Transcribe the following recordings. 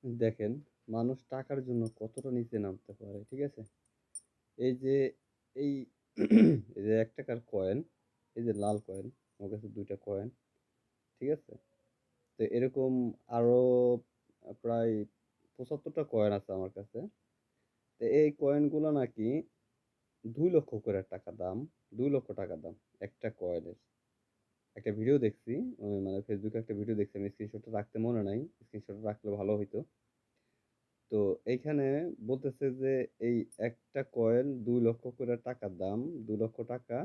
দেখেন, মানুষ টাকার জন্য কতটা নিচে নামতে পারে, ঠিক আছে? এই যে এই এই যে ৳১ কয়েন, এই যে লাল কয়েন, আমার কাছে ২ টা কয়েন, ঠিক আছে? তো এরকম আরো প্রায় ৭৫ টা কয়েন আছে আমার কাছে। তো এই কয়েনগুলো নাকি ৳২,০০,০০০ করে টাকা দাম, ৳২,০০,০০০ দাম একটা কয়েনের। একটা ভিডিও দেখছি, মানে ফেসবুকে একটা ভিডিও দেখছি, আমি স্ক্রিনশটটা রাখতে মনে নাই। স্ক্রিনশটটা রাখলে ভালো হইতো। তো এইখানে বলতেছে যে এই একটা কয়েন ২,০০,০০০ করে টাকা দাম, ৳২,০০,০০০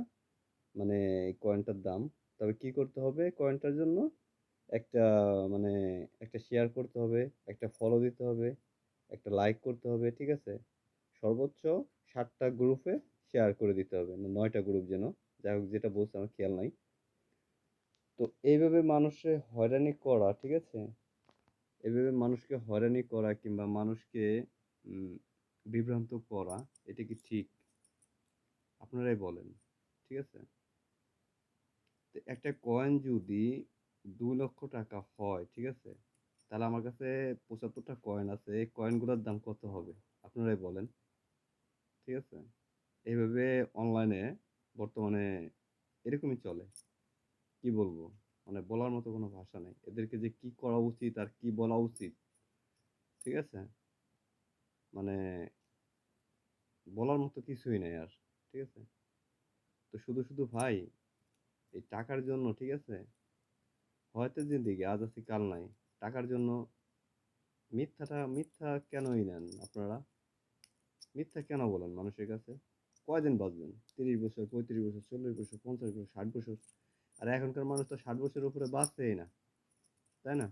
মানে এই কয়েনটার দাম। তবে কি করতে হবে কয়েনটার জন্য? একটা মানে একটা শেয়ার করতে হবে, একটা ফলো দিতে হবে, একটা লাইক করতে হবে, ঠিক আছে? সর্বোচ্চ ৭ টা গ্রুপে শেয়ার করে দিতে হবে। ৯ টা গ্রুপ যেন। যাই হোক যেটা বলছে আমার খেয়াল নাই। তো এইভাবে মানুষে হয়রানি করা, ঠিক আছে? এভাবে মানুষকে হয়রানি করা কিংবা মানুষকে উম বিভ্রান্ত করা, এটা কি ঠিক? আপনারাই বলেন। ঠিক আছে? তো একটা কয়েন যদি ৳২,০০,০০০ হয়, ঠিক আছে? তাহলে আমার কাছে ৭৫ টা কয়েন আছে। এই কয়েনগুলোর দাম কত হবে? আপনারাই বলেন। ঠিক আছে? এভাবে অনলাইনে বর্তমানে এরকমই চলে। কি বলবো? মানে বলার মতো কোনো ভাষা নেই। এদেরকে যে কি করা উচিত আর কি বলা উচিত, ঠিক আছে? মানে বলার মতো কিছুই নেই আর। ঠিক আছে? তো শুধু ভাই এই টাকার জন্য, ঠিক আছে? হয়তো জিন্দেগি আজ আছি কাল নাই। টাকার জন্য মিথ্যা কেনই নেন আপনারা? মিথ্যা কেন বলেন মানুষের কাছে? কয়দিন বাঁচবেন? ৩০ বছর, ৩৫ বছর, ৪০ বছর, ৫০ বছর, ৬০ বছর। আর এখনকার মানুষ তো ৬০ বছরের উপরে বাঁচছেই না। তাই না?